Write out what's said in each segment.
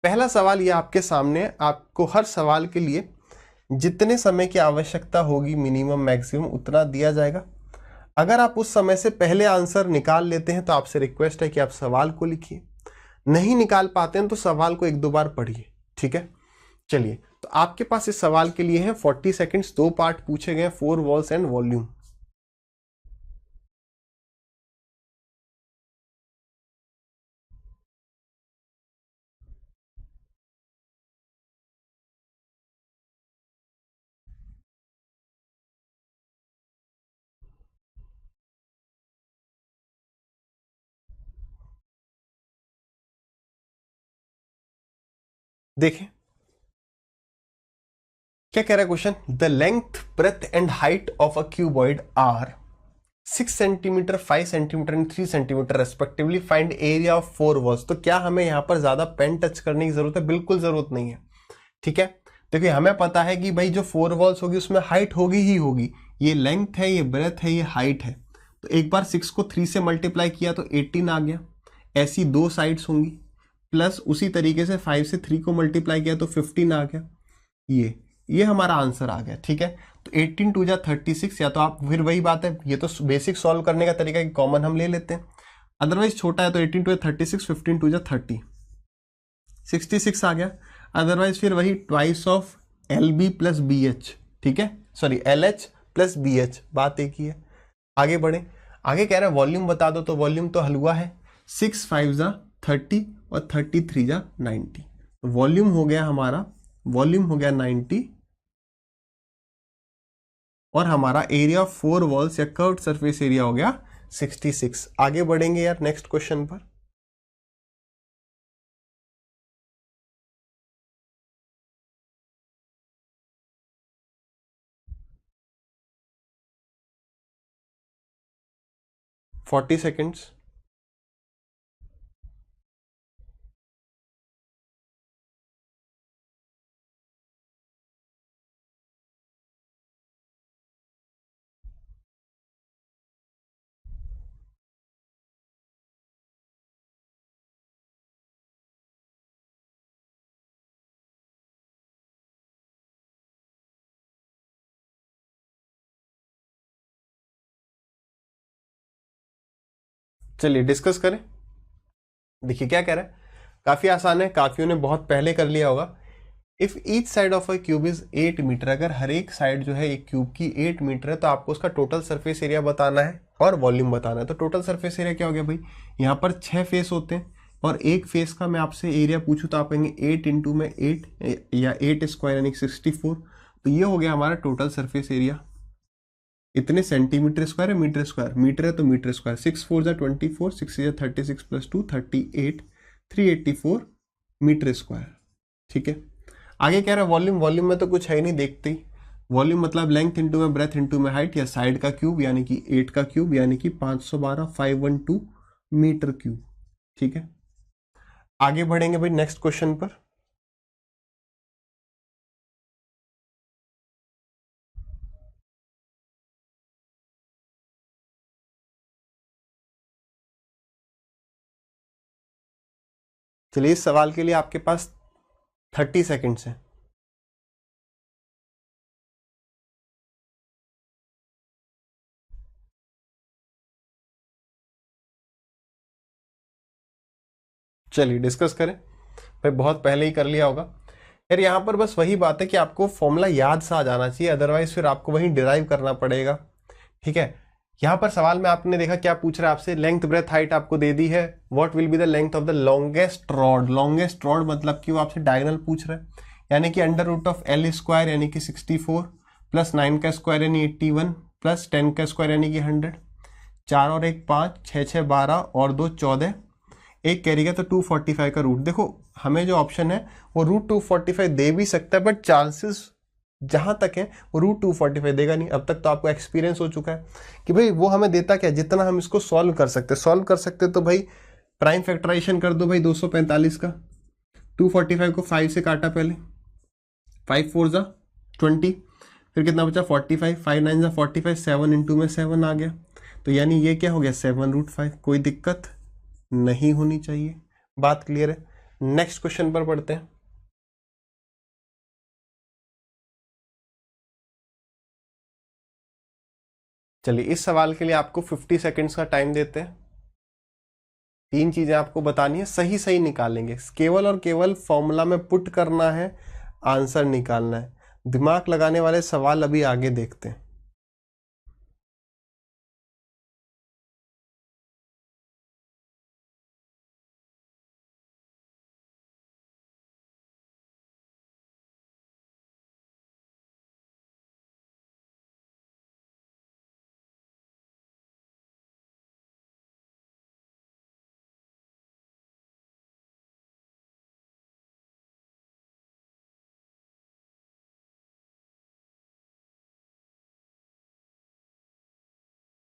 पहला सवाल ये आपके सामने है, आपको हर सवाल के लिए जितने समय की आवश्यकता होगी मिनिमम मैक्सिमम उतना दिया जाएगा। अगर आप उस समय से पहले आंसर निकाल लेते हैं तो आपसे रिक्वेस्ट है कि आप सवाल को लिखिए, नहीं निकाल पाते हैं तो सवाल को एक दो बार पढ़िए, ठीक है। चलिए, तो आपके पास इस सवाल के लिए है 40 सेकंड्स, 2 पार्ट पूछे गए, 4 वॉल्स एंड वॉल्यूम। देखें क्या कह रहा है question. The length breadth and height of a cuboid are 6 centimetre, 5 centimetre and 3 centimetre respectively. Find area of 4 walls. तो क्या हमें यहां पर ज्यादा पेन टच करने की जरूरत है? बिल्कुल जरूरत नहीं है, ठीक है। देखिए हमें पता है कि भाई जो 4 वॉल्स होगी उसमें हाइट होगी ही होगी। ये लेंथ है, ये ब्रेथ है, ये हाइट है। तो एक बार 6 को 3 से मल्टीप्लाई किया तो 18 आ गया। ऐसी 2 साइड्स होंगी, प्लस उसी तरीके से 5 से 3 को मल्टीप्लाई किया तो 15 आ गया। ये हमारा आंसर आ गया, ठीक है। तो 18 टू जा 36, या तो आप फिर वही बात है, ये तो बेसिक सॉल्व करने का तरीका है, कॉमन हम ले लेते हैं। अदरवाइज छोटा है तो 18 टू जा 36, 15 टू जा 30, 66 आ गया। अदरवाइज फिर वही twice of L B plus B H, ठीक है, sorry L H plus B H, बात एक ही है। आगे बढ़े, आगे कह रहा है वॉल्यूम बता दो। तो वॉल्यूम तो हलवा है, 6 5 जा 30 और 33 जा 90। वॉल्यूम हो गया हमारा, वॉल्यूम हो गया 90, और हमारा एरिया ऑफ 4 वॉल्स या कर्व्ड सरफेस एरिया हो गया 66। आगे बढ़ेंगे यार नेक्स्ट क्वेश्चन पर। Forty seconds. चलिए डिस्कस करें। देखिए क्या कह रहा है, काफी आसान है, काफियों ने बहुत पहले कर लिया होगा। If each side of a cube is 8 metre, अगर हर एक साइड जो है एक क्यूब की 8 मीटर है तो आपको उसका टोटल सरफेस एरिया बताना है और वॉल्यूम बताना है। तो टोटल सरफेस एरिया क्या हो गया भाई, यहाँ पर 6 फेस होते हैं और एक फेस का मैं आपसे एरिया पूछूं तो आप कहेंगे 8 इंटू में 8 या 8 स्क्वायर यानी 64। तो ये हो गया हमारा टोटल सरफेस एरिया। इतने सेंटीमीटर स्क्वायर है, मीटर स्क्वायर, मीटर है तो मीटर स्क्वायर। 6 4 जा 24, 6 जा 36 प्लस 2 38, 384 मीटर स्क्वायर, ठीक है। आगे कह रहा है वॉल्यूम, वॉल्यूम में तो कुछ है ही नहीं, देखते ही। वॉल्यूम मतलब लेंथ इंटू में ब्रेथ इंटू में हाइट, या साइड का क्यूब यानी कि 8 का क्यूब यानी कि 512 512 मीटर क्यूब, ठीक है। आगे बढ़ेंगे भाई नेक्स्ट क्वेश्चन पर। चलिए इस सवाल के लिए आपके पास 30 सेकेंड्स है। चलिए डिस्कस करें। भाई बहुत पहले ही कर लिया होगा यार। यहाँ पर बस वही बात है कि आपको फॉर्मूला याद सा आ जाना चाहिए, अदरवाइज फिर आपको वही डिराइव करना पड़ेगा, ठीक है। यहाँ पर सवाल में आपने देखा क्या पूछ रहा है आपसे, लेंथ ब्रेथ हाइट आपको दे दी है। What will be the length of the longest rod. Longest rod मतलब कि वो आपसे डायगोनल पूछ रहा है, यानी कि under root of L square यानी कि 64 प्लस 9 का स्क्वायर यानी 81 प्लस 10 का स्क्वायर यानी कि 100। 4 और 1 5, 6 6 12 और 2 14, एक कैरी का तो 245 का रूट। देखो हमें जो ऑप्शन है वो रूट 245 दे भी सकता है, बट चांसेस जहां तक है वो रूट 245 देगा नहीं। अब तक तो आपको एक्सपीरियंस हो चुका है कि भाई वो हमें देता क्या, जितना हम इसको सॉल्व कर सकते, सॉल्व कर सकते तो भाई प्राइम फैक्टराइजेशन कर दो भाई 245 का। 245 को 5 से काटा पहले, 5 4 जा 20, फिर कितना बचा 45, 5 9 जा 45, 7 इंटू में 7 आ गया। तो यानी ये क्या हो गया 7 रूट 5। कोई दिक्कत नहीं होनी चाहिए, बात क्लियर है। नेक्स्ट क्वेश्चन पर पढ़ते हैं। चलिए इस सवाल के लिए आपको 50 सेकेंड्स का टाइम देते हैं। 3 चीजें आपको बतानी है, सही सही निकालेंगे, केवल और केवल फॉर्मूला में पुट करना है, आंसर निकालना है। दिमाग लगाने वाले सवाल अभी आगे देखते हैं।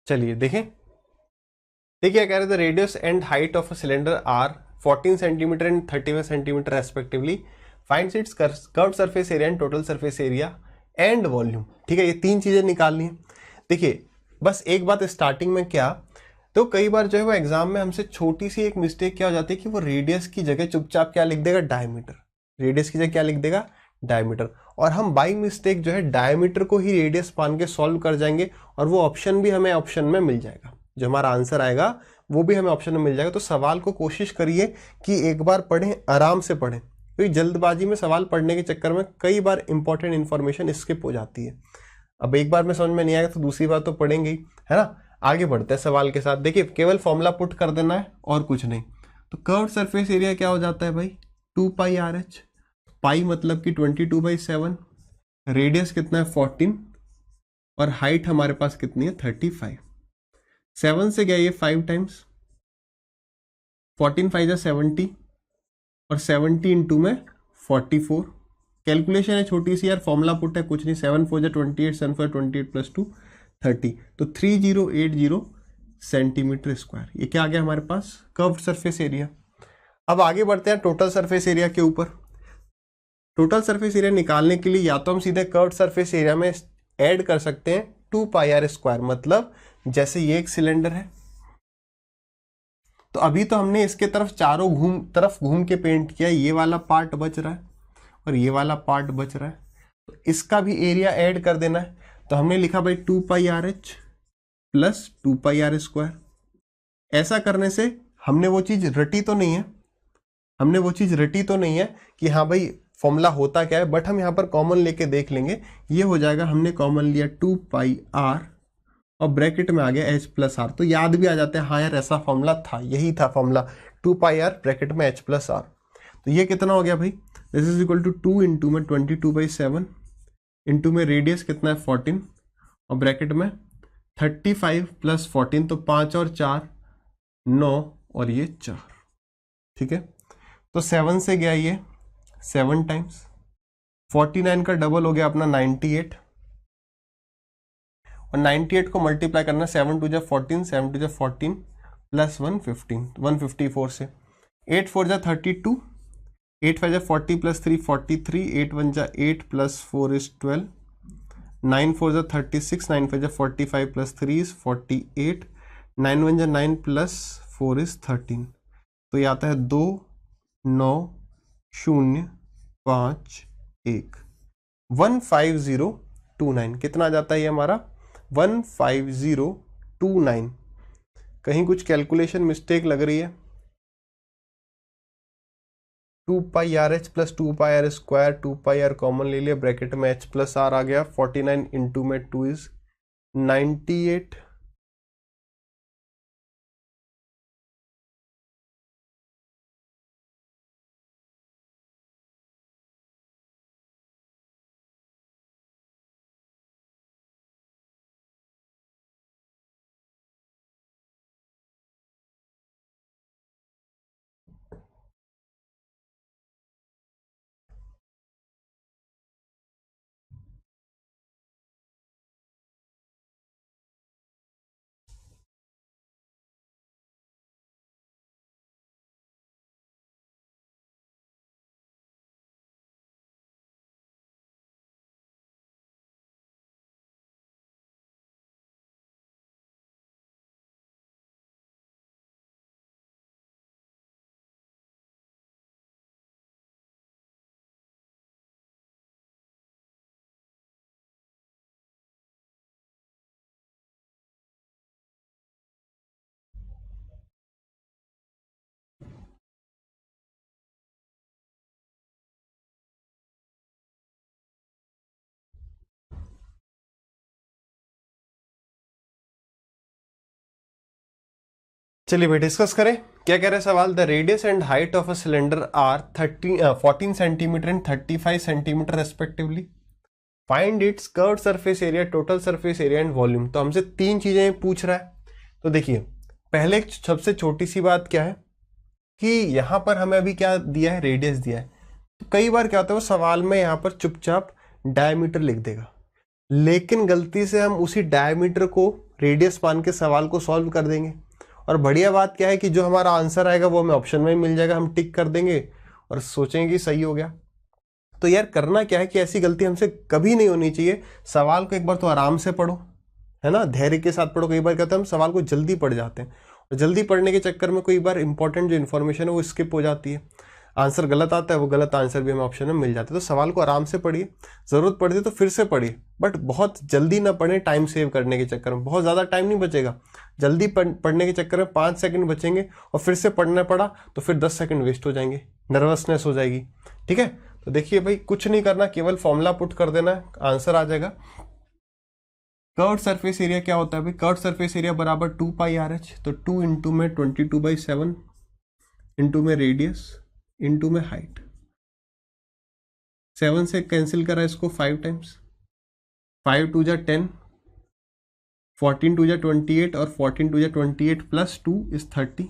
चलिए देखें, देखिए कह रहे थे radius and height of a cylinder are 14 centimetre and 35 centimetre respectively, finds its curve surface area and total surface area and volume. ठीक है, ये 3 चीजें निकालनी है। देखिए बस एक बात स्टार्टिंग में, क्या तो कई बार जो है वो एग्जाम में हमसे छोटी सी एक मिस्टेक क्या हो जाती है कि वो रेडियस की जगह चुपचाप क्या लिख देगा, डायमीटर। रेडियस की जगह क्या लिख देगा, डायमीटर, और हम बाई मिस्टेक जो है डायमीटर को ही रेडियस मान के सॉल्व कर जाएंगे, और वो ऑप्शन भी हमें ऑप्शन में मिल जाएगा, जो हमारा आंसर आएगा वो भी हमें ऑप्शन में मिल जाएगा। तो सवाल को कोशिश करिए कि एक बार पढ़ें, आराम से पढ़ें, क्योंकि जल्दबाजी में सवाल पढ़ने के चक्कर में कई बार इंपॉर्टेंट इंफॉर्मेशन स्किप हो जाती है। अब एक बार में समझ में नहीं आएगा तो दूसरी बार तो पढ़ेंगे ही, है ना। आगे बढ़ते हैं सवाल के साथ। देखिए केवल फॉर्मूला पुट कर देना है और कुछ नहीं। तो कर्व सरफेस एरिया क्या हो जाता है भाई, 2πRH। पाई मतलब कि 22/7, रेडियस कितना है 14, और हाइट हमारे पास कितनी है 35। 7 से गया ये 5 टाइम्स, 14 5 70, और 70 इंटू में 44। कैलकुलेशन है छोटी सी यार, फॉर्मूला पुट है कुछ नहीं, 7 4 28, 7 4 28 प्लस 2 30, तो 3080 सेंटीमीटर स्क्वायर। ये क्या आ गया हमारे पास, कर्व्ड सरफेस एरिया। अब आगे बढ़ते हैं टोटल सरफेस एरिया के ऊपर। टोटल सरफेस एरिया निकालने के लिए या तो हम सीधे कर्व्ड सरफेस एरिया में ऐड कर सकते हैं 2πr², मतलब जैसे ये एक सिलेंडर है, तो अभी तो हमने इसके तरफ चारों तरफ घूम के पेंट किया, ये वाला पार्ट बच रहा है और ये वाला पार्ट बच रहा है, तो इसका भी एरिया ऐड कर देना है। तो हमने लिखा भाई 2πRH प्लस 2πr²। ऐसा करने से हमने वो चीज रटी तो नहीं है, हमने वो चीज रटी तो नहीं है कि हाँ भाई फॉर्मूला होता क्या है, बट हम यहाँ पर कॉमन लेके देख लेंगे। ये हो जाएगा, हमने कॉमन लिया 2πr और ब्रैकेट में आ गया h प्लस आर, तो याद भी आ जाता है, हाँ यार ऐसा फॉर्मूला था, यही था फॉर्मूला, 2πr ब्रैकेट में h प्लस आर। तो ये कितना हो गया भाई, this is equal to 2 into में 22/7 इंटू में रेडियस कितना है 14, और ब्रैकेट में 35 प्लस 14, तो 5 और 4 9, और ये 4। ठीक है, तो 7 से गया ये 7 टाइम्स, 49 का डबल हो गया अपना 98, और 98 को मल्टीप्लाई करना, 7 2 जा 14, 7 2 जा 14 प्लस 1 15, 154 से, 8 4 जा 32, 8 5 जा 40 प्लस 3 43, 8 1 जा 8 प्लस 4 इज 12, 9 4 जा 36, 9 5 जा 45 प्लस 3 इज 48, 9 1 जा 9 प्लस 4 इज 13। तो ये आता है 2 9 0 5 1 15029। कितना आ जाता है ये हमारा 15029। कहीं कुछ कैलकुलेशन मिस्टेक लग रही है। 2πRH plus 2πr², 2πr common ले लिया, ब्रैकेट में h प्लस आर आ गया, 49 इंटू में 2 इज 98। चलिए भाई डिस्कस करें। क्या कह रहे हैं सवाल, the radius and height of a cylinder are 14 centimetre and 35 centimetre respectively, find its curved surface area, total surface area and volume. तो हमसे तीन चीजें पूछ रहा है। तो देखिए पहले सबसे छोटी सी बात क्या है कि यहां पर हमें अभी क्या दिया है, रेडियस दिया है। तो कई बार क्या होता है वो सवाल में यहां पर चुपचाप डायमीटर लिख देगा, लेकिन गलती से हम उसी डायमीटर को रेडियस मान के सवाल को सॉल्व कर देंगे। और बढ़िया बात क्या है कि जो हमारा आंसर आएगा वो हमें ऑप्शन में मिल जाएगा, हम टिक कर देंगे और सोचेंगे कि सही हो गया। तो यार करना क्या है कि ऐसी गलती हमसे कभी नहीं होनी चाहिए। सवाल को एक बार तो आराम से पढ़ो, है ना, धैर्य के साथ पढ़ो। कई बार क्या होता है हम सवाल को जल्दी पढ़ जाते हैं और जल्दी पढ़ने के चक्कर में कई बार इंपॉर्टेंट जो इन्फॉर्मेशन है वो स्किप हो जाती है, आंसर गलत आता है, वो गलत आंसर भी हमें ऑप्शन में मिल जाता है। तो सवाल को आराम से पढ़िए, जरूरत पड़ती है तो फिर से पढ़िए, बट बहुत जल्दी ना पढ़ें टाइम सेव करने के चक्कर में। बहुत ज़्यादा टाइम नहीं बचेगा, जल्दी पढ़ने के चक्कर में 5 सेकंड बचेंगे और फिर से पढ़ना पड़ा तो फिर 10 सेकंड वेस्ट हो जाएंगे, नर्वसनेस हो जाएगी। ठीक है, तो देखिए भाई कुछ नहीं करना, केवल फॉर्मूला पुट कर देना है, आंसर आ जाएगा। कर्व्ड सरफेस एरिया क्या होता है भाई, कर्व्ड सरफेस एरिया बराबर 2 पाई आर एच। तो 2 इंटू में 22/7 इंटू में रेडियस इंटू में हाइट। 7 से कैंसिल करा इसको 5 टाइम्स, 5 2 जा 10, 14 2 जा 28 और 14 2 जा 28 प्लस 2 इज 30।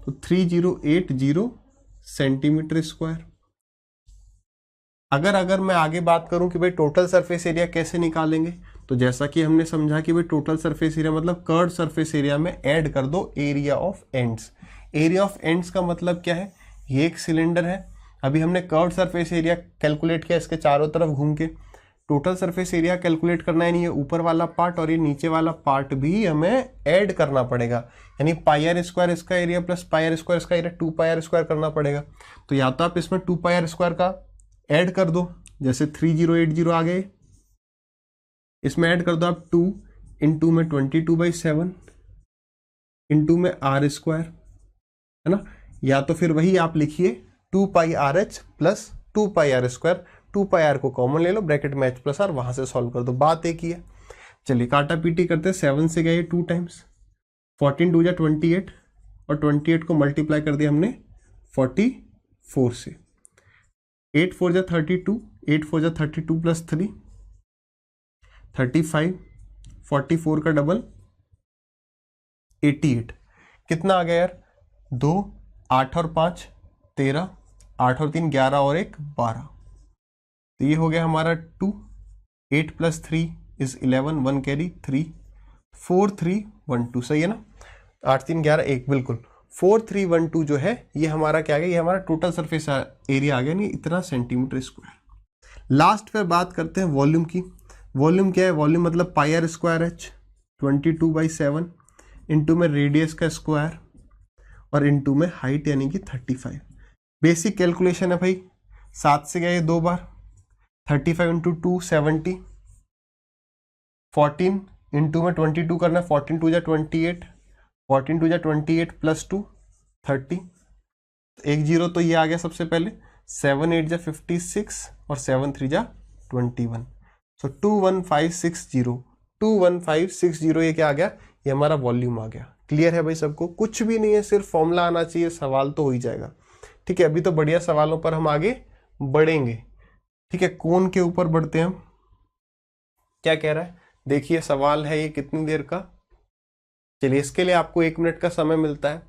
तो 3080 सेंटीमीटर स्क्वायर। अगर मैं आगे बात करूं कि भाई टोटल सरफेस एरिया कैसे निकालेंगे, तो जैसा कि हमने समझा कि भाई टोटल सरफेस एरिया मतलब कर्व्ड सरफेस एरिया में ऐड कर दो area of ends. Area of ends का मतलब क्या है, ये एक सिलेंडर है, अभी हमने कर्व्ड सरफेस एरिया कैलकुलेट किया इसके चारों तरफ घूम के। टोटल सरफेस एरिया कैलकुलेट करना है, नहीं ये ऊपर वाला पार्ट और ये नीचे वाला पार्ट भी हमें ऐड करना पड़ेगा, यानी पाई आर स्क्वायर इसका area plus pi are square इसका एरिया 2 पाई आर स्क्वायर करना पड़ेगा। तो या तो आप इसमें 2 पाई आर स्क्वायर का ऐड कर दो, जैसे 3080 आ गए, इसमें ऐड कर दो आप 2 इंटू में 22/7 इंटू में आर स्क्वायर, है ना, या तो फिर वही आप लिखिए 2 pi r h plus 2 pi are square. 2 pi r को कॉमन ले लो, ब्रैकेट में एच प्लस आर, वहां से सॉल्व कर दो, बात एक ही है। चलिए काटा पीटी करते हैं, 7 से गए 2 टाइम्स, 14 2 जा 28 और 28 को मल्टीप्लाई कर दिया हमने 44 से, 8 4 जा 32, 8 4 जा 32 प्लस 3 35, 44 का डबल 88। कितना आ गया यार, 2 8 और 5 13, 8 और 3 11 और 1 12। तो ये हो गया हमारा 2, 8 प्लस 3 इज 11, 1 कैरी 3, 4 3 1 2, सही है ना, 8 3 11 1, बिल्कुल 4 3 1 2 जो है ये हमारा क्या आ गया, ये हमारा टोटल सरफेस एरिया आ गया, नहीं इतना सेंटीमीटर स्क्वायर। लास्ट पे बात करते हैं वॉल्यूम की। वॉल्यूम क्या है, वॉल्यूम मतलब pi are square H 22/7 into में रेडियस का स्क्वायर और इंटू में हाइट यानी कि 35। बेसिक कैलकुलेशन है भाई, 7 से गए 2 बार, 35 इंटू 2 70, 14 इंटू में 22 करना, 14 2 जा 28, 14 2 जा 28 प्लस 2 30, 1 0 तो ये आ गया सबसे पहले, 7 8 जा 56 और 7 3 जा 21। सो 21560, 21560 ये क्या आ गया, ये हमारा वॉल्यूम आ गया। क्लियर है भाई सबको, कुछ भी नहीं है, सिर्फ फॉर्मूला आना चाहिए, सवाल तो हो ही जाएगा। ठीक है, अभी तो बढ़िया सवालों पर हम आगे बढ़ेंगे। ठीक है, कोण के ऊपर बढ़ते हैं हम। क्या कह रहा है, देखिए सवाल है ये कितनी देर का, चलिए इसके लिए आपको 1 मिनट का समय मिलता है।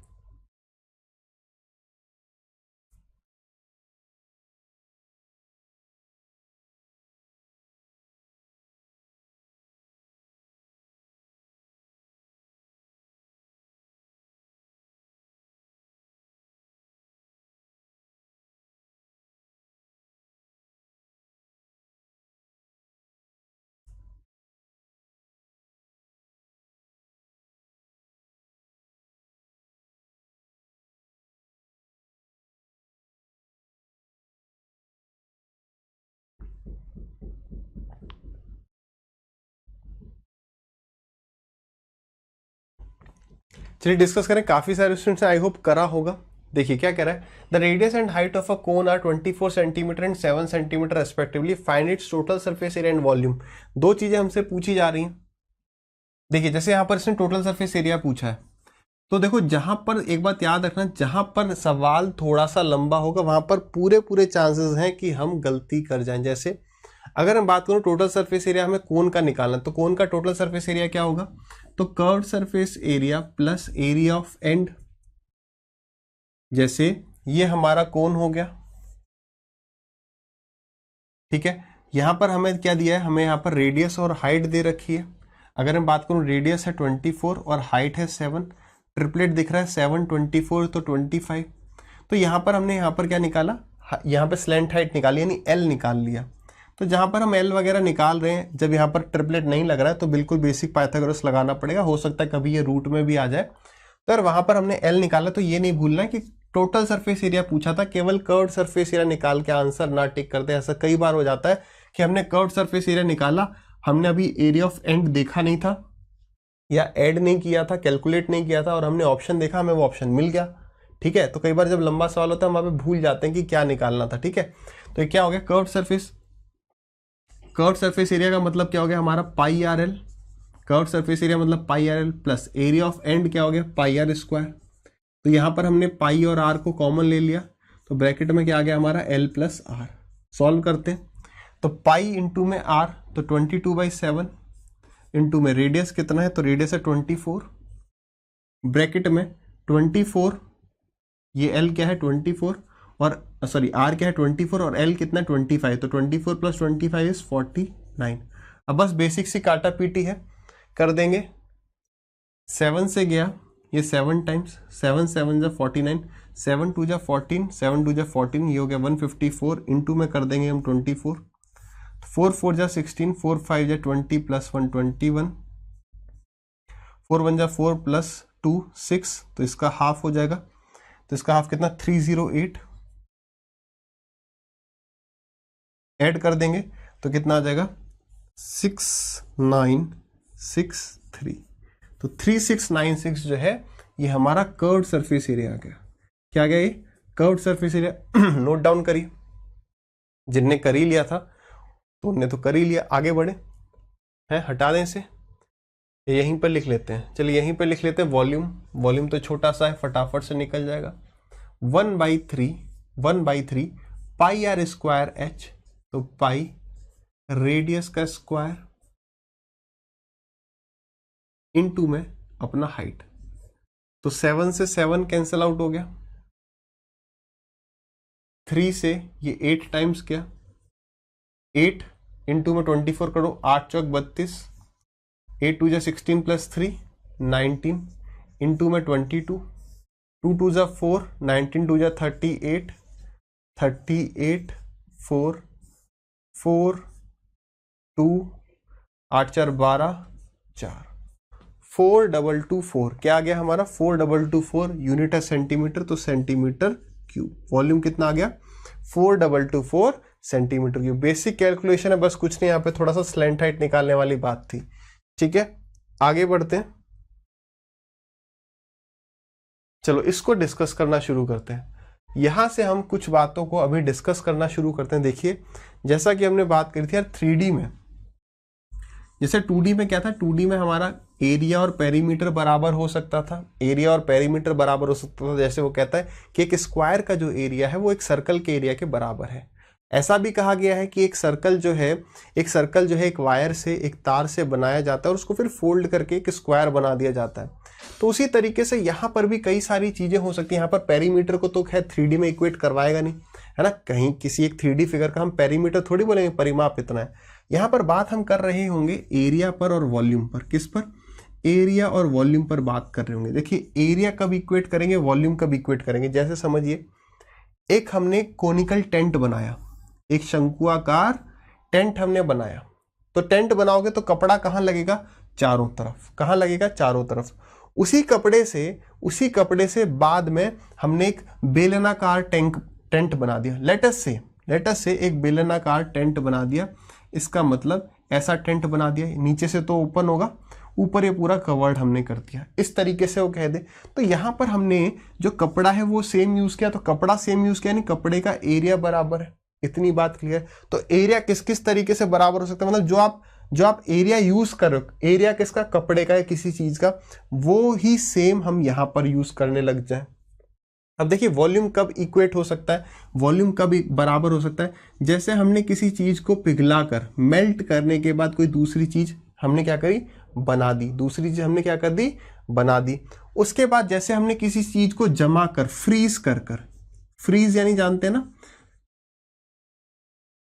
चलिए डिस्कस करें, काफी सारे स्टूडेंट्स ने आई होप करा होगा। देखिए क्या कह रहा है, the radius and height of a cone are 24 centimetre and 7 centimetre respectively, find its total surface area and volume. दो चीजें हमसे पूछी जा रही हैं। देखिए जैसे यहां पर इसने टोटल सरफेस एरिया पूछा है, तो देखो जहां पर एक बात याद रखना, जहां पर सवाल थोड़ा सा लंबा होगा वहां पर पूरे पूरे चांसेस हैं कि हम गलती कर जाएं। जैसे अगर हम बात करूं टोटल सरफेस एरिया, हमें कोन का निकालना, तो कोन का टोटल सरफेस एरिया क्या होगा, तो curved surface area plus area of and. जैसे ये हमारा कोन हो गया, ठीक है। यहां पर हमें क्या दिया है, हमें यहां पर रेडियस और हाइट दे रखी है। अगर मैं बात करूं, रेडियस है 24 और हाइट है 7, ट्रिपलेट दिख रहा है 7 24 तो 25। तो यहां पर हमने यहां पर क्या निकाला, यहां पर स्लैंट हाइट निकाली यानी एल निकाल लिया। तो जहां पर हम एल वगैरह निकाल रहे हैं, जब यहाँ पर ट्रिपलेट नहीं लग रहा है तो बिल्कुल बेसिक पाइथागोरस लगाना पड़ेगा, हो सकता है कभी ये रूट में भी आ जाए। तो अगर वहां पर हमने एल निकाला तो ये नहीं भूलना है कि टोटल सरफेस एरिया पूछा था, केवल कर्व्ड सरफेस एरिया निकाल के आंसर ना टिक करते। ऐसा कई बार हो जाता है कि हमने कर्व्ड सरफेस एरिया निकाला, हमने अभी एरिया ऑफ एंड देखा नहीं था या ऐड नहीं किया था, कैलकुलेट नहीं किया था, और हमने ऑप्शन देखा, हमें वो ऑप्शन मिल गया, ठीक है। तो कई बार जब लंबा सवाल होता है हम वहां पे भूल जाते हैं कि क्या निकालना था, ठीक है। तो ये क्या हो गया, कर्व्ड सरफेस एरिया का मतलब क्या हो गया हमारा pi r l, curved surface area मतलब pi r l plus area of and क्या हो गया पाई आर स्क्वायर। तो यहां पर हमने पाई और आर को कॉमन ले लिया, तो ब्रैकेट में क्या आ गया हमारा एल प्लस आर। सॉल्व करते हैं, तो पाई इंटू में आर तो 22/7 इंटू में रेडियस कितना है, तो रेडियस है 24, ब्रैकेट में 24, ये एल क्या है 24 और सॉरी आर क्या है 24 और एल कितना 25, तो 24 + 25 इज 49। अब बस बेसिक सी काटा पीटी है, कर देंगे। 7 से गया ये 7 टाइम्स, 7 7 जा 49, 7 2 जा 14, 7 2 जा 14, ये हो गया 154, इंटू में कर देंगे हम 24, 4 4 जा 16, 4 5 जा 20 + 1 21, 4 1 जा 4 + 2 6, तो इसका हाफ हो जाएगा, तो इसका हाफ कितना 308, ऐड कर देंगे तो कितना आ जाएगा 6963। तो 3696 जो है ये हमारा कर्व्ड सरफेस एरिया आ गया। क्या आ गया ये curved surface area. Note down करिए, जिनने कर ही लिया था तो उनने तो कर ही लिया, आगे बढ़े हैं, हटा दें इसे, यहीं पर लिख लेते हैं। चलिए यहीं पर लिख लेते हैं वॉल्यूम तो छोटा सा है, फटाफट से निकल जाएगा। 1/3 पाई आर स्क्वायर एच, तो पाई रेडियस का स्क्वायर इनटू में अपना हाइट, तो 7 से 7 कैंसिल आउट हो गया, 3 से ये 8 टाइम्स क्या 8 इंटू में 24 करो, 8 चौक 32, 8 2 जा 16 + 3 19 इंटू में 22, 2 2 जा 4, 19 2 जा 38, 38 4 4 2 8 4 12 4, 4224 क्या आ गया हमारा 4224 यूनिट है सेंटीमीटर, तो सेंटीमीटर क्यूब। वॉल्यूम कितना आ गया 4224 सेंटीमीटर क्यूब। बेसिक कैलकुलेशन है, बस कुछ नहीं, यहाँ पे थोड़ा सा स्लैंट हाइट निकालने वाली बात थी, ठीक है। आगे बढ़ते हैं, चलो इसको डिस्कस करना शुरू करते हैं। यहां से हम कुछ बातों को अभी डिस्कस करना शुरू करते हैं। देखिए जैसा कि हमने बात करी थी यार 3D में, जैसे 2D में क्या था, 2D में हमारा एरिया और पेरीमीटर बराबर हो सकता था, एरिया और पेरीमीटर बराबर हो सकता था। जैसे वो कहता है कि एक स्क्वायर का जो एरिया है वो एक सर्कल के एरिया के बराबर है। ऐसा भी कहा गया है कि एक सर्कल जो है एक वायर से, एक तार से बनाया जाता है और उसको फिर फोल्ड करके एक स्क्वायर बना दिया जाता है। तो उसी तरीके से यहाँ पर भी कई सारी चीजें हो सकती हैं। यहाँ पर पेरीमीटर को तो खैर 3D में इक्वेट करवाएगा नहीं, है ना, कहीं किसी एक 3D फिगर का हम पेरीमीटर थोड़ी बोलेंगे परिमाप इतना है। यहाँ पर बात हम कर रहे होंगे एरिया पर और वॉल्यूम पर। किस पर, एरिया और वॉल्यूम पर बात कर रहे होंगे। देखिए एरिया कब इक्वेट करेंगे, वॉल्यूम कब इक्वेट करेंगे। जैसे समझिए एक हमने कोनिकल टेंट बनाया, एक शंकुआकार टेंट हमने बनाया, तो टेंट बनाओगे तो कपड़ा कहाँ लगेगा, चारों तरफ। कहाँ लगेगा, चारों तरफ। उसी कपड़े से बाद में हमने एक बेलनाकार टेंट बना दिया। लेटस से एक बेलनाकार टेंट बना दिया। इसका मतलब ऐसा टेंट बना दिया, नीचे से तो ओपन होगा, ऊपर ये पूरा कवर्ड हमने कर दिया। इस तरीके से वो कह दे तो यहाँ पर हमने जो कपड़ा है वो सेम यूज किया, तो कपड़ा सेम यूज किया, यानी कपड़े का एरिया बराबर है। इतनी बात क्लियर। तो एरिया किस किस तरीके से बराबर हो सकता है, मतलब जो आप जो आप एरिया यूज करो, एरिया किसका, कपड़े का या किसी चीज का, वो ही सेम हम यहां पर यूज करने लग जाए। अब देखिए वॉल्यूम कब इक्वेट हो सकता है, वॉल्यूम कब बराबर हो सकता है, जैसे हमने किसी चीज को पिघला कर मेल्ट करने के बाद कोई दूसरी चीज हमने क्या करी, बना दी, दूसरी चीज हमने क्या कर दी, बना दी। उसके बाद जैसे हमने किसी चीज को जमा कर फ्रीज कर फ्रीज यानी जानते हैं ना,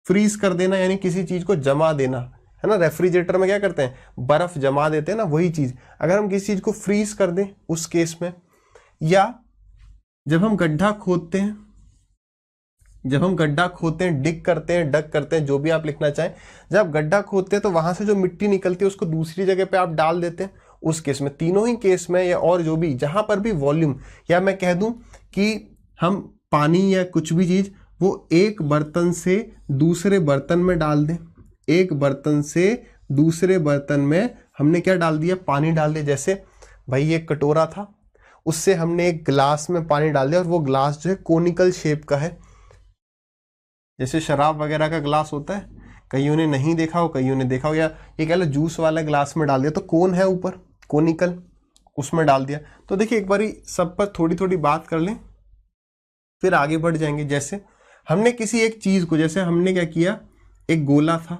फ्रीज कर देना यानी किसी चीज को जमा देना, है ना। रेफ्रिजरेटर में क्या करते हैं, बर्फ जमा देते हैं ना, वही चीज अगर हम किसी चीज को फ्रीज कर दें उस केस में, या जब हम गड्ढा खोदते हैं, डिग करते हैं, डग करते हैं, जो भी आप लिखना चाहें, जब गड्ढा खोदते हैं तो वहां से जो मिट्टी निकलती है उसको दूसरी जगह पे आप डाल देते हैं, उस केस में, तीनों ही केस में, या और जो भी जहां पर भी वॉल्यूम, या मैं कह दूं कि हम पानी या कुछ भी चीज वो एक बर्तन से दूसरे बर्तन में डाल दें, एक बर्तन से दूसरे बर्तन में हमने क्या डाल दिया, पानी डाल दिया। जैसे भाई एक कटोरा था, उससे हमने एक ग्लास में पानी डाल दिया और वो ग्लास जो है कोनिकल शेप का है, जैसे शराब वगैरह का ग्लास होता है, कईयों ने नहीं देखा हो, कईयों ने देखा हो, या ये कह लो जूस वाला ग्लास में डाल दिया तो कौन है ऊपर, कोनिकल, उसमें डाल दिया। तो देखिए एक बारी सब पर थोड़ी थोड़ी बात कर लें फिर आगे बढ़ जाएंगे। जैसे हमने किसी एक चीज को, जैसे हमने क्या किया, एक गोला था,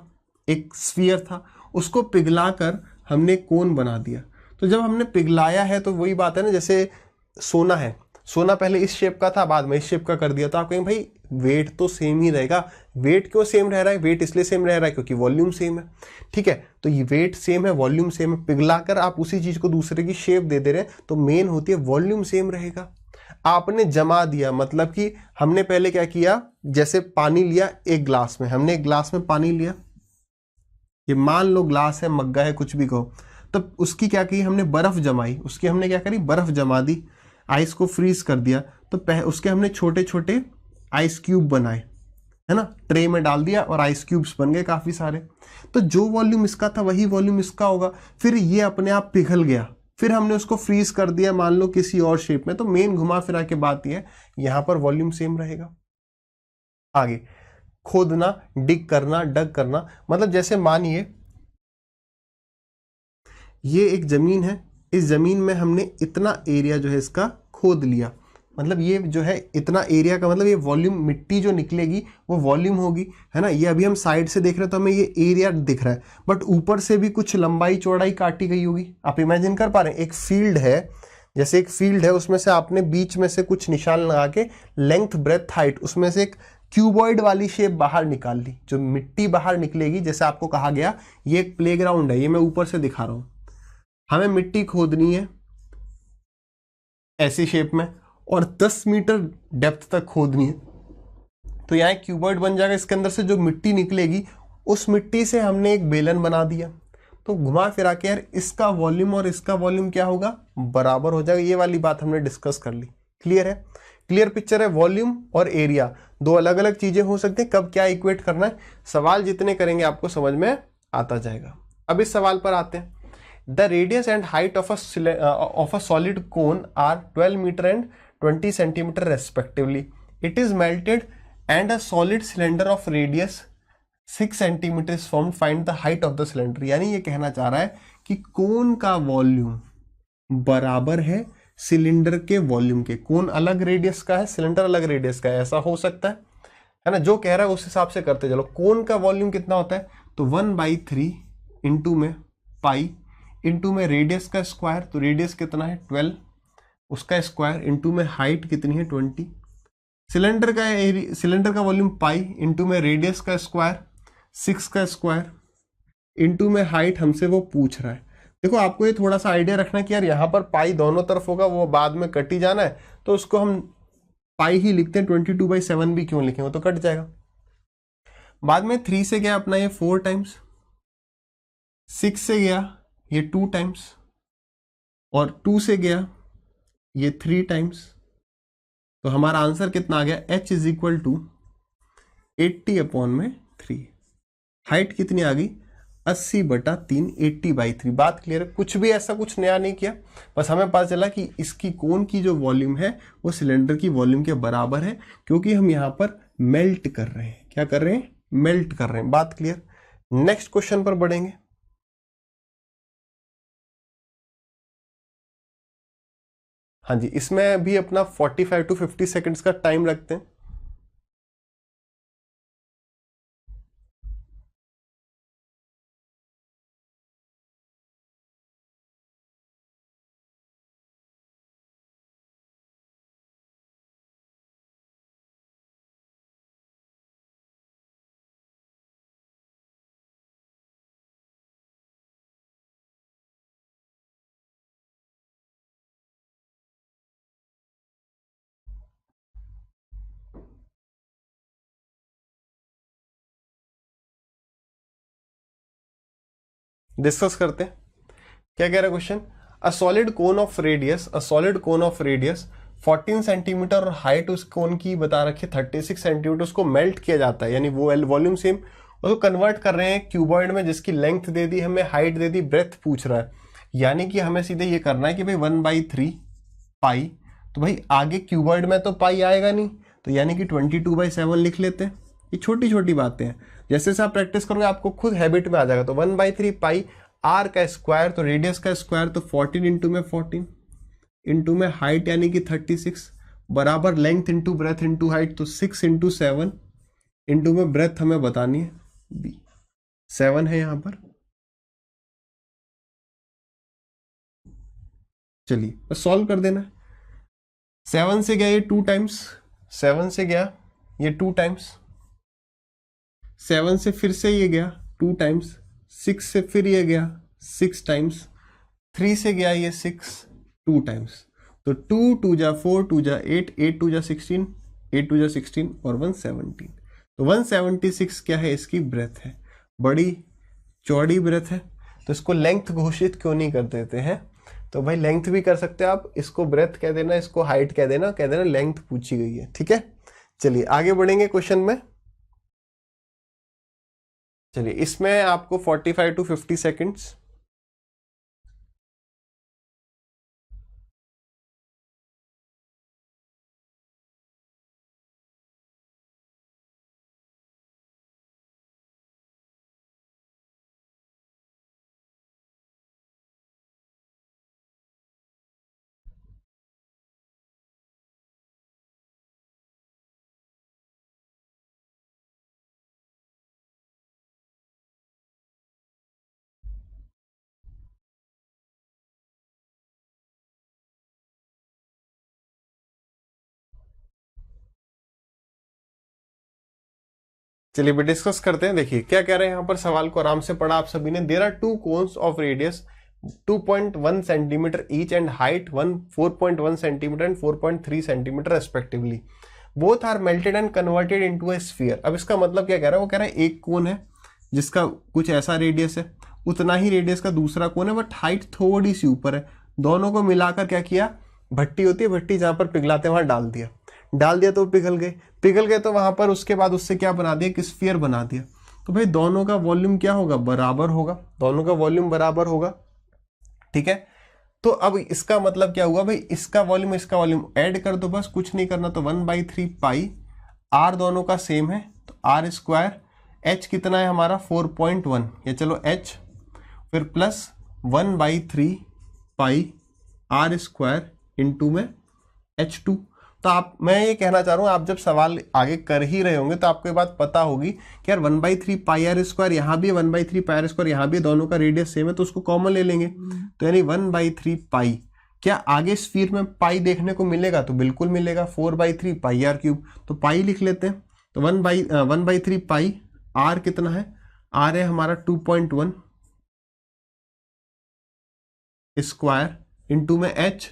एक स्फीयर था, उसको पिघला कर हमने कोन बना दिया। तो जब हमने पिघलाया है तो वही बात है ना, जैसे सोना है, सोना पहले इस शेप का था, बाद में इस शेप का कर दिया, तो आप कहेंगे भाई वेट तो सेम ही रहेगा। वेट क्यों सेम रह रहा है, वेट इसलिए सेम रह रहा है क्योंकि वॉल्यूम सेम है, ठीक है। तो ये वेट सेम है, वॉल्यूम सेम है, पिघलाकर आप उसी चीज को दूसरे की शेप दे दे रहे हैं, तो मेन होती है वॉल्यूम सेम रहेगा। आपने जमा दिया, मतलब कि हमने पहले क्या किया, जैसे पानी लिया एक ग्लास में, हमने एक ग्लास में पानी लिया, ये मान लो ग्लास है, मग्गा है, कुछ भी कहो, तो उसकी क्या की, हमने बर्फ जमाई, उसकी हमने क्या करी, बर्फ जमा दी, आइस को फ्रीज कर दिया, तो उसके हमने छोटे छोटे आइस क्यूब बनाए, है ना, ट्रे में डाल दिया और आइस क्यूब्स बन गए काफी सारे। तो जो वॉल्यूम इसका था वही वॉल्यूम इसका होगा। फिर ये अपने आप पिघल गया, फिर हमने उसको फ्रीज कर दिया मान लो किसी और शेप में, तो मेन घुमा फिरा के बात यह है यहां पर वॉल्यूम सेम रहेगा। आगे खोदना, डिग करना, डग करना, मतलब जैसे मानिए ये एक जमीन है, इस जमीन में हमने इतना एरिया जो है इसका खोद लिया, मतलब ये जो है इतना एरिया का मतलब ये वॉल्यूम, मिट्टी जो निकलेगी वो वॉल्यूम होगी, है ना। ये अभी हम साइड से देख रहे हैं तो हमें ये एरिया दिख रहा है, बट ऊपर से भी कुछ लंबाई चौड़ाई काटी गई होगी। आप इमेजिन कर पा रहे हैं, एक फील्ड है, जैसे एक फील्ड है, उसमें से आपने बीच में से कुछ निशान लगा के लेंथ ब्रेथ हाइट उसमें से एक क्यूबॉइड वाली शेप बाहर निकाल ली, जो मिट्टी बाहर निकलेगी। जैसे आपको कहा गया ये एक प्लेग्राउंड है, ये मैं ऊपर से दिखा रहा हूं, हमें मिट्टी खोदनी है ऐसी शेप में और 10 मीटर डेप्थ तक खोदनी है, तो यहाँ एक क्यूबॉइड बन जाएगा। इसके अंदर से जो मिट्टी निकलेगी उस मिट्टी से हमने एक बेलन बना दिया, तो घुमा फिरा के यार इसका वॉल्यूम और इसका वॉल्यूम क्या होगा, बराबर हो जाएगा। ये वाली बात हमने डिस्कस कर ली, क्लियर है, क्लियर पिक्चर है। वॉल्यूम और एरिया दो अलग अलग चीजें हो सकती हैं, कब क्या इक्वेट करना है, सवाल जितने करेंगे आपको समझ में आता जाएगा। अब इस सवाल पर आते हैं। The radius and height of a solid cone are 12 meter and 20 centimeter respectively. It is melted and a solid cylinder of radius 6 centimeter is formed. Find the height of the cylinder. यानी ये कहना चाह रहा है कि कोन का volume बराबर है सिलेंडर के वॉल्यूम के। कोन अलग रेडियस का है, सिलेंडर अलग रेडियस का है, ऐसा हो सकता है ना। जो कह रहा है उस हिसाब से करते चलो। कोन का वॉल्यूम कितना होता है, तो 1/3 इंटू में पाई इंटू में रेडियस का स्क्वायर, तो रेडियस कितना है 12, उसका स्क्वायर इंटू में हाइट कितनी है 20। सिलेंडर का वॉल्यूम पाई इंटू में रेडियस का स्क्वायर 6 का स्क्वायर इंटू में हाइट हमसे वो पूछ रहा है। देखो आपको ये थोड़ा सा आइडिया रखना कि यार यहाँ पर पाई दोनों तरफ होगा, वो बाद में कट ही जाना है, तो उसको हम पाई ही लिखते हैं, 22/7 भी क्यों लिखें, वो तो कट जाएगा। बाद में 3 से गया अपना ये 4 टाइम्स, 6 से गया ये 2 टाइम्स और 2 से गया ये 3 टाइम्स, तो हमारा आंसर कितना आ गया, h is equal to 80/3। Height कितनी आ गई 80/3, 80/3। बात क्लियर है, कुछ भी ऐसा कुछ नया नहीं किया, बस हमें पता चला कि इसकी कोन की जो वॉल्यूम है वो सिलेंडर की वॉल्यूम के बराबर है, क्योंकि हम यहां पर मेल्ट कर रहे हैं। क्या कर रहे हैं, मेल्ट कर रहे हैं। बात क्लियर। नेक्स्ट क्वेश्चन पर बढ़ेंगे। हाँ जी, इसमें भी अपना 45 to 50 सेकेंड्स का टाइम लगते हैं। डिस्कस करते हैं क्या कह रहा है question. A solid cone of radius 14 centimetre और हाइट उस कोन की बता रखी 36 सेंटीमीटर, उसको मेल्ट किया जाता है, यानी वो वॉल्यूम सेम, उसको कन्वर्ट कर रहे हैं क्यूबॉइड में, जिसकी लेंथ दे दी हमें, हाइट दे दी, ब्रेथ पूछ रहा है। यानी कि हमें सीधे ये करना है कि भाई 1/3 पाई, तो भाई आगे क्यूबॉइड में तो पाई आएगा नहीं, तो यानी कि 22/7 लिख लेते हैं। ये छोटी छोटी बातें हैं, जैसे जैसे आप प्रैक्टिस करोगे आपको खुद हैबिट में आ जाएगा। तो 1/3 पाई आर का स्क्वायर, तो रेडियस का स्क्वायर, तो 14 इंटू में 14 इंटू में हाइट यानी कि 36 बराबर length into breadth into height, तो 6 इंटू 7 इंटू में ब्रेथ हमें बतानी है, 7 है यहां पर। चलिए बस सॉल्व कर देना। 7 से गया ये 2 टाइम्स, 7 से गया ये 2 टाइम्स, 7 से फिर से ये गया 2 टाइम्स, 6 से फिर ये गया 6 टाइम्स, 3 से गया ये 6 2 टाइम्स, तो 2 2 जा 4 2 जा 8 8 2 जा 16 8 2 जा 16 और 117, तो 176 क्या है इसकी ब्रेथ है, बड़ी चौड़ी ब्रेथ है। तो इसको लेंथ घोषित क्यों नहीं कर देते हैं, तो भाई लेंथ भी कर सकते हैं आप, इसको ब्रेथ कह देना, इसको हाइट कह देना लेंथ पूछी गई है, ठीक है। चलिए आगे बढ़ेंगे क्वेश्चन में। चलिए इसमें आपको 45 to 50 सेकेंड्स। चलिए भी डिस्कस करते हैं। देखिए क्या कह रहे हैं यहाँ पर, सवाल को आराम से पढ़ा आप सभी ने। There are 2 cones of radius 2.1 centimetre each and height 4.1 centimetre and 4.3 centimetre respectively, both are melted and converted into a sphere. अब इसका मतलब क्या कह रहा है, वो कह रहा है एक कोन है जिसका कुछ ऐसा रेडियस है, उतना ही रेडियस का दूसरा कोन है, बट हाइट थोड़ी सी ऊपर है। दोनों को मिलाकर क्या किया, भट्टी होती है, भट्टी जहां पर पिघलाते हैं वहां डाल दिया तो पिघल गए तो वहां पर उसके बाद उससे क्या बना दिया, एक स्फीयर बना दिया। तो भाई दोनों का वॉल्यूम क्या होगा, बराबर होगा, दोनों का वॉल्यूम बराबर होगा, ठीक है। तो अब इसका मतलब क्या हुआ भाई, इसका वॉल्यूम ऐड कर दो, बस कुछ नहीं करना। तो 1/3 पाई, आर दोनों का सेम है तो आर स्क्वायर, एच कितना है हमारा 4.1, या चलो एच, फिर plus 1/3 pi are square into में H2। तो मैं ये कहना चाह रहा हूं, आप जब सवाल आगे कर ही रहे होंगे तो आपको ये बात पता होगी कि यार 1/3 पाई आर स्क्वायर यहाँ भी है, 1/3 पाई आर स्क्वायर यहाँ भी, दोनों का रेडियस सेम है, तो उसको कॉमन ले लेंगे। तो यानी 1/3 पाई, क्या आगे स्फीयर में पाई देखने को मिलेगा, तो बिल्कुल मिलेगा, 4/3 पाई आर क्यूब, तो पाई लिख लेते हैं। तो 1/3 पाई आर कितना है, आर है हमारा 2.1 स्क्वायर इंटू में एच,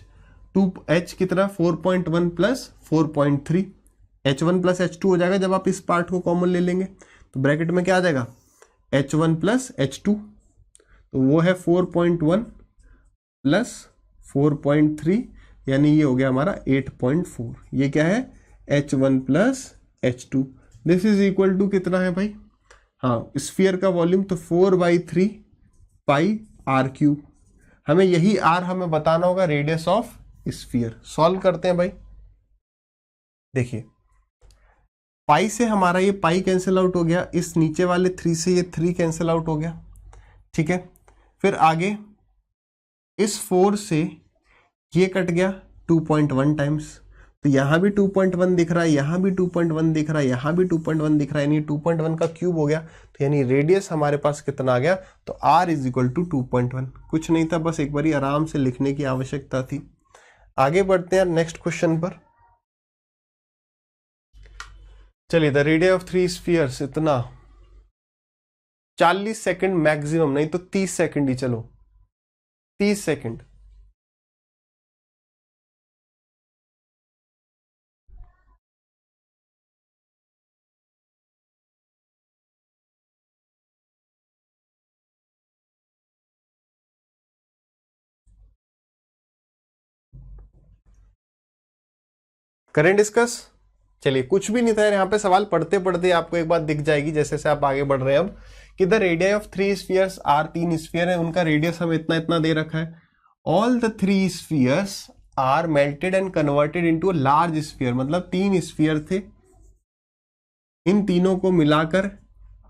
2h कितना 4.1 प्लस 4.3, h1 प्लस h2 हो जाएगा जब आप इस पार्ट को कॉमन ले लेंगे, तो ब्रैकेट में क्या आ जाएगा h1 प्लस h2, तो वो है 4.1 प्लस 4.3, यानी ये हो गया हमारा 8.4। ये क्या है h1 plus h2, this is equal to कितना है भाई, हाँ स्फीयर का वॉल्यूम, तो 4/3 पाई आर क्यूब। हमें यही आर हमें बताना होगा रेडियस ऑफ स्फीयर। सॉल्व करते हैं भाई। देखिए पाई से हमारा ये पाई कैंसिल आउट हो गया, इस नीचे वाले 3 से ये 3 कैंसिल आउट हो गया, ठीक है। फिर आगे इस 4 से ये कट गया, 2.1 टाइम्स, तो यहाँ भी 2.1 दिख रहा है, यहाँ भी 2.1 दिख रहा है, यहाँ भी 2.1 दिख रहा है, यानी 2.1 का क्यूब हो गया। तो यानी रेडियस हमारे पास कितना आ गया, तो r इज इक्वल टू 2.1। कुछ नहीं था, बस एक बार आराम से लिखने की आवश्यकता थी। आगे बढ़ते हैं नेक्स्ट क्वेश्चन पर। चलिए, द रेडियस ऑफ 3 स्फीयर्स इतना 40 सेकंड मैक्सिमम, नहीं तो 30 सेकंड ही, चलो 30 सेकंड। करें डिस्कस। चलिए, कुछ भी नहीं था यहाँ पे, सवाल पढ़ते पढ़ते आपको एक बात दिख जाएगी जैसे से आप आगे बढ़ रहे हैं अब, कि the radius of 3 spheres are, 3 sphere है, उनका रेडियस हमें इतना इतना दे रखा है। All the 3 spheres are melted and converted into a large sphere, मतलब 3 स्फीयर थे, इन तीनों को मिलाकर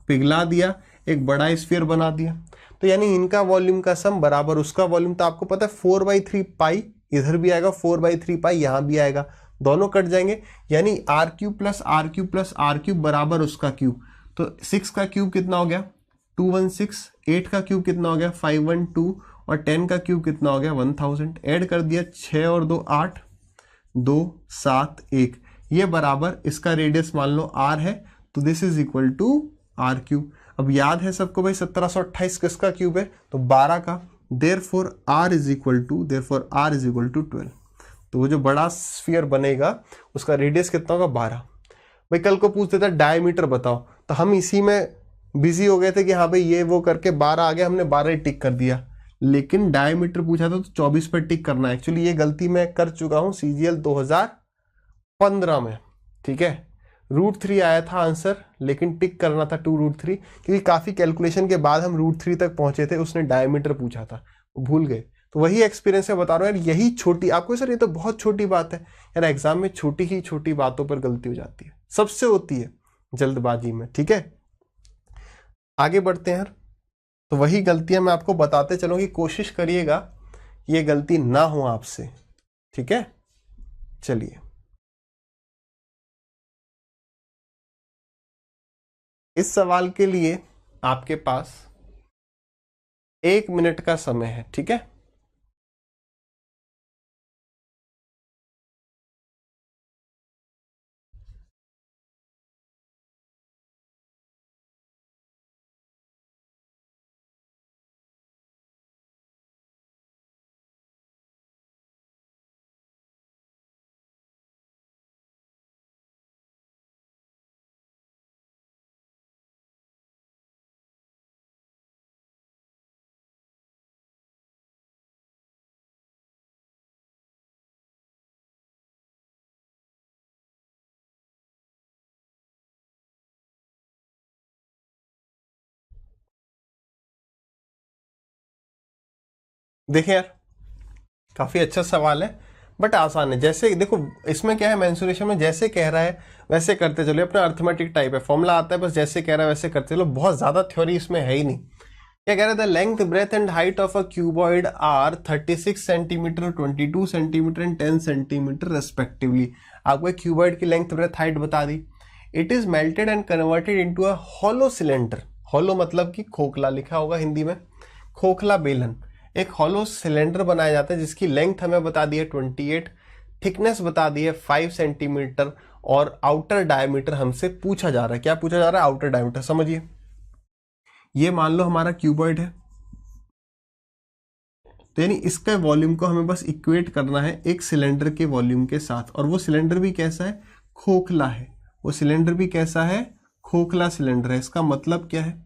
पिघला दिया, एक बड़ा स्फीयर बना दिया। तो यानी इनका वॉल्यूम का सम बराबर उसका वॉल्यूम, तो आपको पता है 4/3 पाई इधर भी आएगा, 4/3 पाई यहां भी आएगा, दोनों कट जाएंगे, यानी R cube plus R cube plus R cube बराबर उसका क्यूब। तो 6 का क्यूब कितना हो गया 216, 8 का क्यूब कितना हो गया 512, और 10 का क्यूब कितना हो गया 1000। ऐड कर दिया, 6 और 2 8, 2 7 1, ये बराबर इसका रेडियस मान लो r है, तो this is equal to R cube. अब याद है सबको भाई 1728 किसका क्यूब है, तो 12 का, therefore r is equal to 12। तो वो जो बड़ा स्फीयर बनेगा उसका रेडियस कितना होगा 12। भाई कल को पूछ देता डायमीटर बताओ, तो हम इसी में बिजी हो गए थे कि हाँ भाई ये वो करके 12 आ गया, हमने 12 ही टिक कर दिया, लेकिन डायमीटर पूछा था तो 24 पर टिक करना है। एक्चुअली ये गलती मैं कर चुका हूँ CGL 2015 में, ठीक है। √3 आया था आंसर, लेकिन टिक करना था 2√3, क्योंकि काफी कैलकुलेशन के बाद हम √3 तक पहुंचे थे, उसने डायमीटर पूछा था, भूल गए। तो वही एक्सपीरियंस है, बता रहा हूँ यार, यही छोटी आपको सर ये तो बहुत छोटी बात है यार, एग्जाम में छोटी ही छोटी बातों पर गलती हो जाती है, सबसे होती है जल्दबाजी में, ठीक है। आगे बढ़ते हैं यार, तो वही गलतियां मैं आपको बताते चलूँ कि कोशिश करिएगा ये गलती ना हो आपसे, ठीक है। चलिए, इस सवाल के लिए आपके पास 1 मिनट का समय है, ठीक है। देखिए यार, काफी अच्छा सवाल है, बट आसान है। जैसे देखो इसमें क्या है, मेंसुरेशन में जैसे कह रहा है वैसे करते चलो, अपना अर्थमेटिक टाइप है, फॉर्मूला आता है, बस जैसे कह रहा है वैसे करते चलो, बहुत ज्यादा थ्योरी इसमें है ही नहीं। क्या कह रहा है, the length breadth and height of a cuboid are 36 centimetre, 22 centimetre and 10 centimetre respectively. आपको एक क्यूबॉइड की लेंथ ब्रेथ हाइट बता दी। It is melted and converted into a hollow cylinder, hollow मतलब कि खोखला, लिखा होगा हिंदी में खोखला बेलन। एक हॉलो सिलेंडर बनाया जाता है जिसकी लेंथ हमें बता दी है 28, थिकनेस बता दी है 5 सेंटीमीटर, और आउटर डायमीटर हमसे पूछा जा रहा है। क्या पूछा जा रहा है, आउटर डायमीटर। समझिए, ये मान लो हमारा क्यूबॉइड है, तो यानी इसका वॉल्यूम को हमें बस इक्वेट करना है एक सिलेंडर के वॉल्यूम के साथ, और वो सिलेंडर भी कैसा है, खोखला है। वो सिलेंडर भी कैसा है, खोखला सिलेंडर है। इसका मतलब क्या है,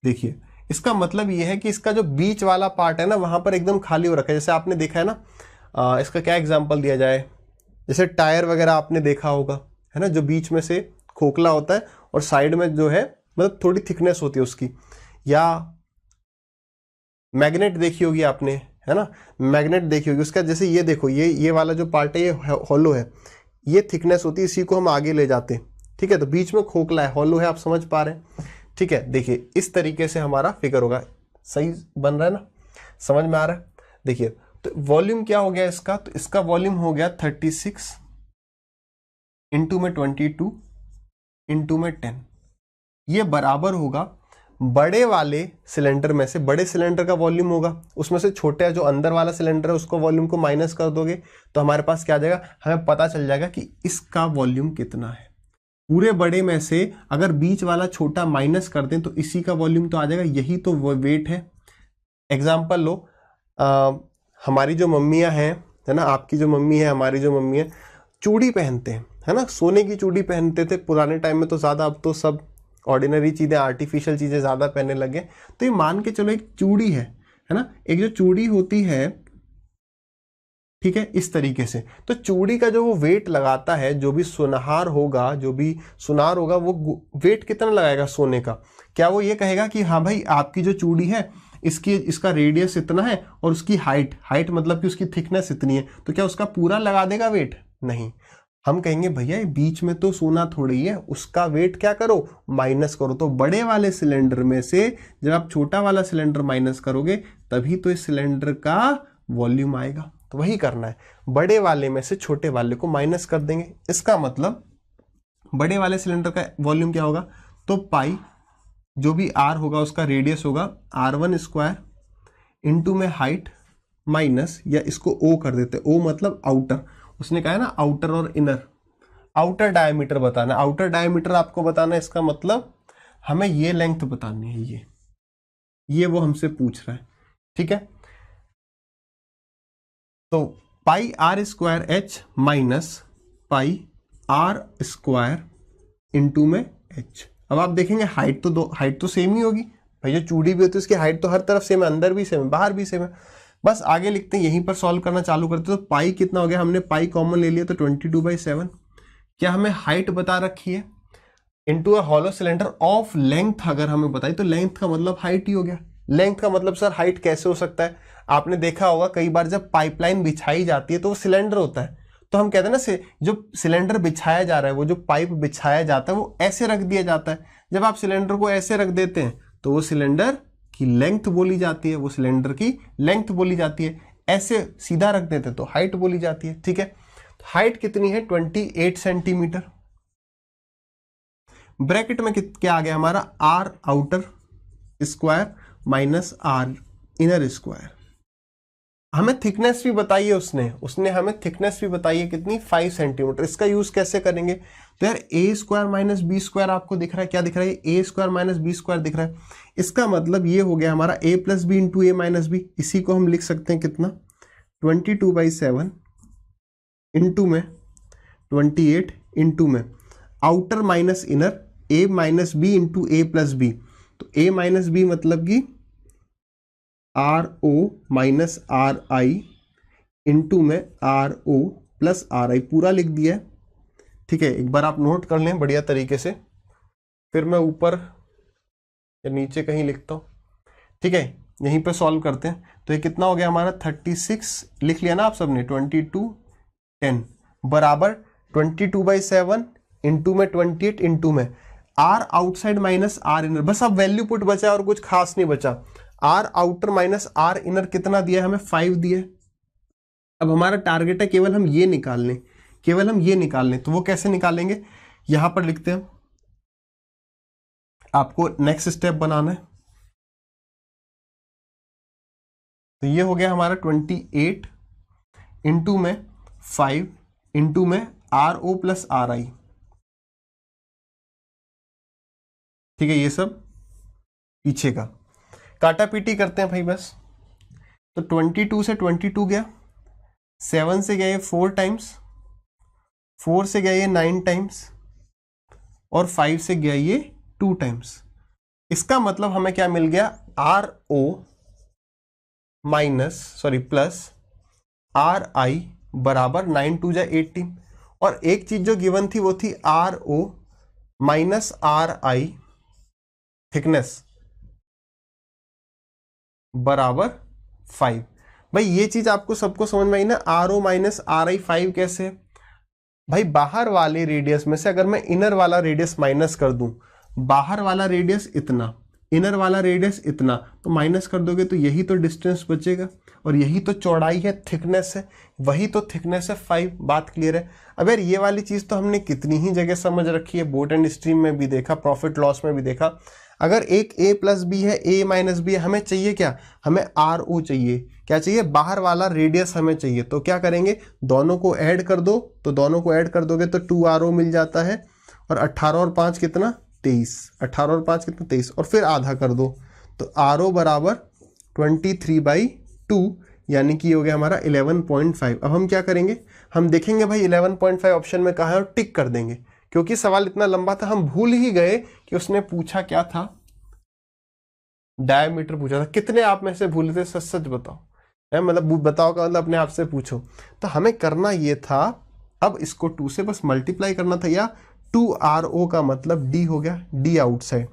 देखिए इसका मतलब ये है कि इसका जो बीच वाला पार्ट है ना, वहां पर एकदम खाली हो रखा है। जैसे आपने देखा है ना, इसका क्या एग्जांपल दिया जाए, जैसे टायर वगैरह आपने देखा होगा, है ना, जो बीच में से खोखला होता है और साइड में जो है मतलब थोड़ी थिकनेस होती है उसकी। या मैग्नेट देखी होगी आपने, है ना, मैग्नेट देखी होगी, उसका जैसे ये देखो, ये वाला जो पार्ट है ये हॉलो है, ये थिकनेस होती है, इसी को हम आगे ले जाते हैं, ठीक है। तो बीच में खोखला है, हॉलो है, आप समझ पा रहे हैं, ठीक है। देखिए इस तरीके से हमारा फिगर होगा, सही बन रहा है ना, समझ में आ रहा है। देखिए तो वॉल्यूम क्या हो गया इसका, तो इसका वॉल्यूम हो गया 36 इंटू में 22 इंटू में 10। ये बराबर होगा बड़े वाले सिलेंडर में से, बड़े सिलेंडर का वॉल्यूम होगा, उसमें से छोटे जो अंदर वाला सिलेंडर है उसको वॉल्यूम को माइनस कर दोगे तो हमारे पास क्या आ जाएगा, हमें पता चल जाएगा कि इसका वॉल्यूम कितना है। पूरे बड़े में से अगर बीच वाला छोटा माइनस कर दें तो इसी का वॉल्यूम तो आ जाएगा, यही तो वेट है। एग्जाम्पल लो, हमारी जो मम्मियाँ हैं, है ना, आपकी जो मम्मी है, हमारी जो मम्मी है, चूड़ी पहनते हैं, है ना, सोने की चूड़ी पहनते थे पुराने टाइम में तो ज़्यादा, अब तो सब ऑर्डिनरी चीज़ें, आर्टिफिशियल चीज़ें ज़्यादा पहनने लगे। तो ये मान के चलो एक चूड़ी है ना, एक जो चूड़ी होती है, ठीक है, इस तरीके से। तो चूड़ी का जो वो वेट लगाता है, जो भी सुनार होगा, वो वेट कितना लगाएगा सोने का? क्या वो ये कहेगा कि हाँ भाई आपकी जो चूड़ी है इसका रेडियस इतना है और उसकी हाइट मतलब कि उसकी थिकनेस इतनी है, तो क्या उसका पूरा लगा देगा वेट? नहीं। हम कहेंगे भैया ये बीच में तो सोना थोड़ी है, उसका वेट क्या करो, माइनस करो। तो बड़े वाले सिलेंडर में से जब आप छोटा वाला सिलेंडर माइनस करोगे तभी तो इस सिलेंडर का वॉल्यूम आएगा। तो वही करना है, बड़े वाले में से छोटे वाले को माइनस कर देंगे। इसका मतलब बड़े वाले सिलेंडर का वॉल्यूम क्या होगा, तो पाई जो भी आर होगा उसका रेडियस होगा R1 स्क्वायर इंटू में हाइट माइनस, या इसको ओ कर देते, ओ मतलब आउटर, उसने कहा है ना आउटर और इनर, आउटर डायमीटर बताना, आउटर डायमीटर आपको बताना है, इसका मतलब हमें ये लेंथ बतानी है, ये वो हमसे पूछ रहा है, ठीक है। तो pi are square h minus pi are square into में एच। अब आप देखेंगे हाइट तो सेम ही होगी भाई, जो चूड़ी भी होती है उसकी हाइट तो हर तरफ सेम है, अंदर भी सेम है, बाहर भी सेम है। बस आगे लिखते हैं, यहीं पर सॉल्व करना चालू करते हैं। तो पाई कितना हो गया, हमने पाई कॉमन ले लिया तो 22/7। क्या हमें हाइट बता रखी है, into a hollow cylinder of length अगर हमें बताई तो लेंथ का मतलब हाइट ही हो गया। लेंथ का मतलब सर हाइट कैसे हो सकता है? आपने देखा होगा कई बार जब पाइपलाइन बिछाई जाती है तो वो सिलेंडर होता है, तो हम कहते हैं ना जो सिलेंडर बिछाया जा रहा है, वो जो पाइप बिछाया जाता है वो ऐसे रख दिया जाता है। जब आप सिलेंडर को ऐसे रख देते हैं तो वो सिलेंडर की लेंथ बोली जाती है, वो सिलेंडर की लेंथ बोली जाती है। ऐसे सीधा रख देते तो हाइट बोली जाती है, ठीक है। हाइट कितनी है, 28 सेंटीमीटर। ब्रैकेट में क्या आ गया हमारा, R outer square minus R inner square. हमें थिकनेस भी बताइए उसने हमें थिकनेस भी बताइए कितनी, 5 सेंटीमीटर। इसका यूज कैसे करेंगे, तो यार ए स्क्वायर माइनस बी स्क्वायर आपको दिख रहा है, क्या दिख रहा है, ए स्क्वायर माइनस बी स्क्वायर दिख रहा है। इसका मतलब ये हो गया हमारा a plus B into A minus B. इसी को हम लिख सकते हैं कितना, 22/7 इंटू में 28 इंटू में outer minus inner, a minus b into a plus b. तो a माइनस बी मतलब कि r O minus are i into में R O plus are i, पूरा लिख दिया है, ठीक है। एक बार आप नोट कर लें बढ़िया तरीके से, फिर मैं ऊपर या नीचे कहीं लिखता हूँ, ठीक है। यहीं पे सॉल्व करते हैं। तो ये कितना हो गया हमारा, 36 लिख लिया ना आप सबने, 22/10 बराबर 22/7 इंटू में 28 इंटू में R outside minus R inner. बस अब वैल्यू पुट बचा और कुछ खास नहीं बचा। R outer minus R inner कितना दिया है हमें, 5 दिया है। अब हमारा टारगेट है केवल हम ये निकाल लें, तो वो कैसे निकालेंगे, यहां पर लिखते हैं, आपको नेक्स्ट स्टेप बनाना है। तो ये हो गया हमारा 28 इंटू में 5 इंटू में R O plus are I, ठीक है। ये सब पीछे का काटा पीटी करते हैं भाई बस। तो 22 से 22 गया, 7 से गया ये 4 टाइम्स, 4 से गया ये 9 टाइम्स और 5 से गया ये 2 टाइम्स। इसका मतलब हमें क्या मिल गया, R O plus are I बराबर 9 2 जा 18। और एक चीज जो गिवन थी वो थी R O minus are I thickness बराबर 5। भाई ये चीज आपको सबको समझ में आई ना, R O minus are I 5 कैसे। भाई बाहर वाले रेडियस में से अगर मैं इनर वाला रेडियस माइनस कर दूं, बाहर वाला रेडियस इतना, इनर वाला रेडियस इतना, तो माइनस कर दोगे तो यही तो डिस्टेंस बचेगा, और यही तो चौड़ाई है, थिकनेस है, वही तो थिकनेस है 5। बात क्लियर है। अब यार ये वाली चीज़ तो हमने कितनी ही जगह समझ रखी है, बोट एंड स्ट्रीम में भी देखा, प्रॉफिट लॉस में भी देखा। अगर एक a प्लस बी है, a माइनस बी है, हमें चाहिए क्या, हमें आर ओ चाहिए। क्या चाहिए, बाहर वाला रेडियस हमें चाहिए। तो क्या करेंगे, दोनों को ऐड कर दो, तो दोनों को ऐड कर दोगे तो 2RO मिल जाता है, और 18 और 5 कितना, 23, 18 और 5 कितना, 23, और फिर आधा कर दो, तो RO बराबर 23/2, यानी कि हो गया हमारा 11.5। अब हम क्या करेंगे, हम देखेंगे भाई 11.5 ऑप्शन में कहाँ है और टिक कर देंगे, क्योंकि सवाल इतना लंबा था, हम भूल ही गए कि उसने पूछा क्या था, डायमीटर पूछा था। कितने आप में से भूले थे, सच सच बताओ, है मतलब बताओ का मतलब अपने आप से पूछो। तो हमें करना ये था, अब इसको 2 से बस मल्टीप्लाई करना था, या 2RO का मतलब D हो गया, D आउटसाइड,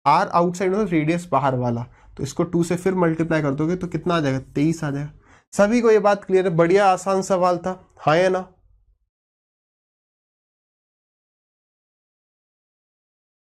R आउटसाइड मतलब रेडियस बाहर वाला, तो इसको 2 से फिर मल्टीप्लाई कर दोगे तो कितना आ जाएगा, 23 आ जाएगा। सभी को ये बात क्लियर है, बढ़िया आसान सवाल था, हाँ या ना।